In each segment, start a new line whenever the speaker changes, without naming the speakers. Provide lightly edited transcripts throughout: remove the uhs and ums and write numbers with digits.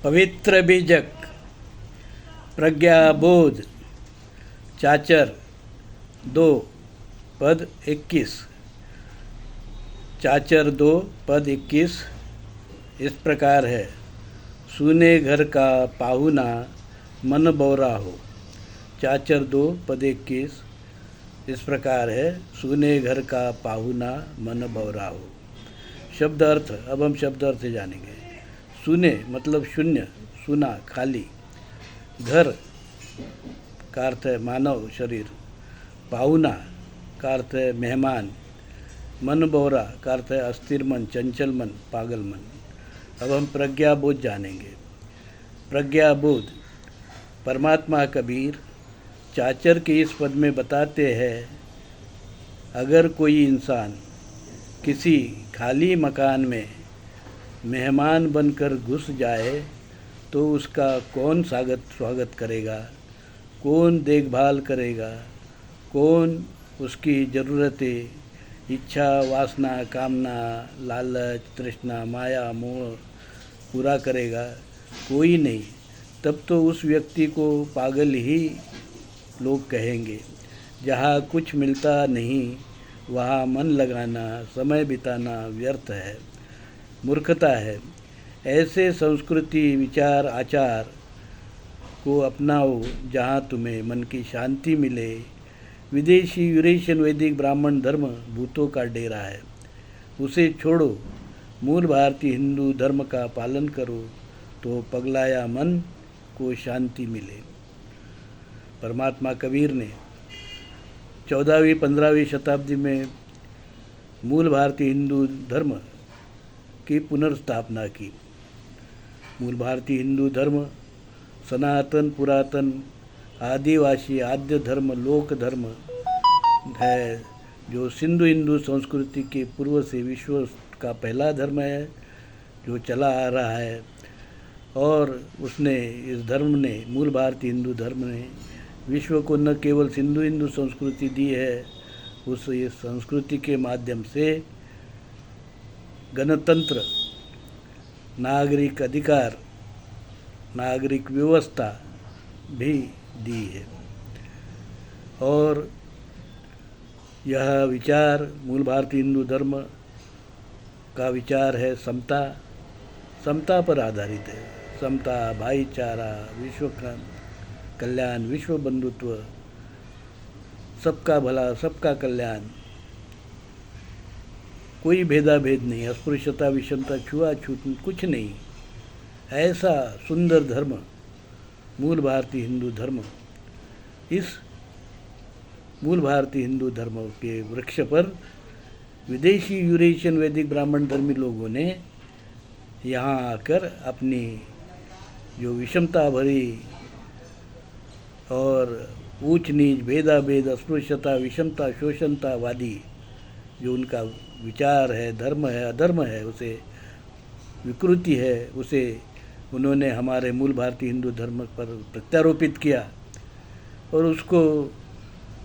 पवित्र बीजक, प्रज्ञाबोध, चाचर 2 पद 21। चाचर 2 पद 21 इस प्रकार है। सूने घर का पाहुना मन बौरा हो। चाचर 2 पद 21 इस प्रकार है। सूने घर का पाहुना मन बौरा हो। शब्द अर्थ, अब हम शब्द अर्थ जानेंगे। सूने मतलब शून्य, सूना खाली। घर का अर्थ है मानव शरीर। पाहुना का अर्थ है मेहमान। मन बौरा का अर्थ है अस्थिर मन, चंचल मन, पागल मन। अब हम प्रज्ञाबोध जानेंगे। प्रज्ञाबोध परमात्मा कबीर चाचर के इस पद में बताते हैं, अगर कोई इंसान किसी खाली मकान में मेहमान बनकर घुस जाए तो उसका कौन स्वागत करेगा, कौन देखभाल करेगा, कौन उसकी ज़रूरतें, इच्छा, वासना, कामना, लालच, तृष्णा, माया, मोह पूरा करेगा? कोई नहीं। तब तो उस व्यक्ति को पागल ही लोग कहेंगे। जहाँ कुछ मिलता नहीं वहाँ मन लगाना, समय बिताना व्यर्थ है, मूर्खता है। ऐसे संस्कृति, विचार, आचार को अपनाओ जहाँ तुम्हें मन की शांति मिले। विदेशी, यूरेशियन, वैदिक, ब्राह्मण धर्म भूतों का डेरा है, उसे छोड़ो। मूल भारतीय हिंदू धर्म का पालन करो तो पगलाया मन को शांति मिले। परमात्मा कबीर ने 14वीं 15वीं शताब्दी में मूल भारतीय हिंदू धर्म की पुनर्स्थापना की। मूल भारतीय हिंदू धर्म सनातन, पुरातन, आदिवासी, आद्य धर्म, लोक धर्म है, जो सिंधु हिंदू संस्कृति के पूर्व से विश्व का पहला धर्म है, जो चला आ रहा है। और उसने, इस धर्म ने, मूल भारतीय हिंदू धर्म ने विश्व को न केवल सिंधु हिंदू संस्कृति दी है, उस इस संस्कृति के माध्यम से गणतंत्र, नागरिक अधिकार, नागरिक व्यवस्था भी दी है। और यह विचार, मूल भारतीय हिंदू धर्म का विचार है समता। समता पर आधारित है। समता, भाईचारा, विश्व का कल्याण, विश्व बंधुत्व, सबका भला, सबका कल्याण, कोई भेदाभेद नहीं, अस्पृश्यता, विषमता, छुआछूत कुछ नहीं। ऐसा सुंदर धर्म मूल भारतीय हिंदू धर्म। इस मूल भारतीय हिंदू धर्म के वृक्ष पर विदेशी, यूरेशियन, वैदिक, ब्राह्मण धर्मी लोगों ने यहाँ आकर अपनी जो विषमता भरी और ऊंच नीच, भेदाभेद, अस्पृश्यता, विषमता, शोषणतावादी जो उनका विचार है, धर्म है, अधर्म है, उसे विकृति है, उसे उन्होंने हमारे मूल भारतीय हिंदू धर्म पर प्रत्यारोपित किया और उसको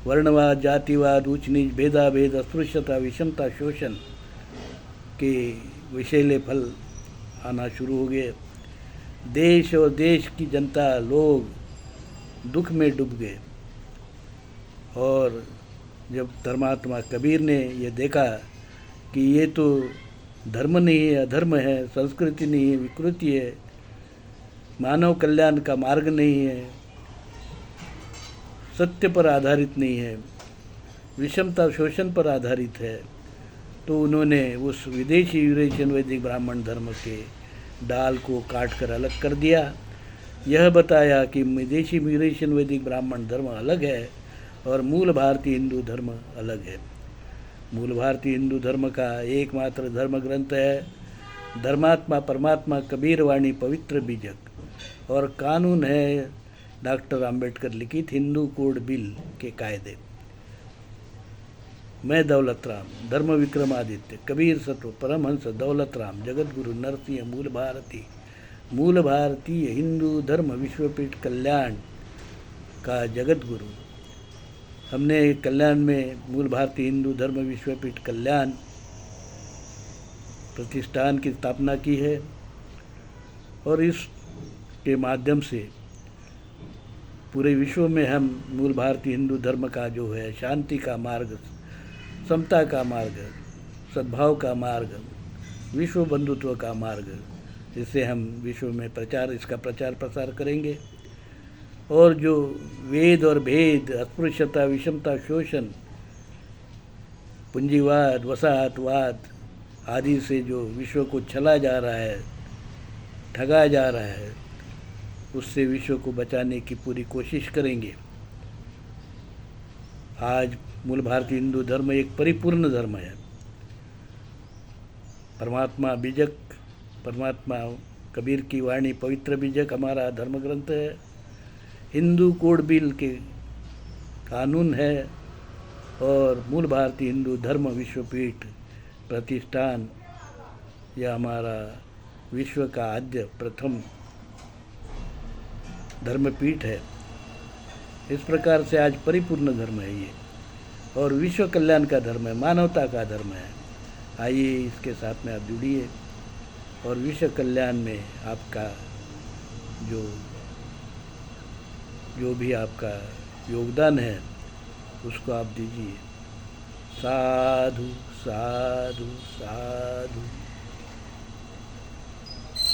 वर्णवाद, जातिवाद, ऊंच नीच, भेदाभेद, अस्पृश्यता, विषमता, शोषण के विषैले फल आना शुरू हो गए। देश और देश की जनता, लोग दुख में डूब गए। और जब धर्मात्मा कबीर ने ये देखा कि ये तो धर्म नहीं है, अधर्म है, संस्कृति नहीं है, विकृति है, मानव कल्याण का मार्ग नहीं है, सत्य पर आधारित नहीं है, विषमता, शोषण पर आधारित है, तो उन्होंने उस विदेशी, यूरेशियन, वैदिक, ब्राह्मण धर्म के डाल को काट कर अलग कर दिया। यह बताया कि विदेशी, यूरेशियन, वैदिक, ब्राह्मण धर्म अलग है और मूल भारतीय हिंदू धर्म अलग है। मूल भारतीय हिंदू धर्म का एकमात्र धर्म ग्रंथ है धर्मात्मा परमात्मा कबीर वाणी पवित्र बीजक, और कानून है डॉक्टर अंबेडकर लिखित हिंदू कोड बिल के कायदे। मैं दौलत राम, धर्म विक्रमादित्य, कबीर सत्व, परमहंस दौलत राम, जगत गुरु नरसिंह, मूल भारतीय हिंदू धर्म विश्वपीठ कल्याण का जगत गुरु। हमने कल्याण में मूल भारतीय हिंदू धर्म विश्वपीठ कल्याण प्रतिष्ठान की स्थापना की है और इस के माध्यम से पूरे विश्व में हम मूल भारतीय हिंदू धर्म का जो है शांति का मार्ग, समता का मार्ग, सद्भाव का मार्ग, विश्व बंधुत्व का मार्ग, जिससे हम विश्व में इसका प्रचार प्रसार करेंगे। और जो वेद और भेद, अस्पृश्यता, विषमता, शोषण, पूंजीवाद, वसाहतवाद आदि से जो विश्व को छला जा रहा है, ठगा जा रहा है, उससे विश्व को बचाने की पूरी कोशिश करेंगे। आज मूल भारतीय हिंदू धर्म एक परिपूर्ण धर्म है। परमात्मा बीजक, परमात्मा कबीर की वाणी पवित्र बीजक हमारा धर्म ग्रंथ है। हिंदू कोड बिल के कानून है और मूल भारतीय हिंदू धर्म विश्वपीठ प्रतिष्ठान यह हमारा विश्व का आद्य प्रथम धर्मपीठ है। इस प्रकार से आज परिपूर्ण धर्म है ये, और विश्व कल्याण का धर्म है, मानवता का धर्म है। आइए इसके साथ में आप जुड़िए और विश्व कल्याण में आपका जो भी आपका योगदान है उसको आप दीजिए। साधु साधु साधु।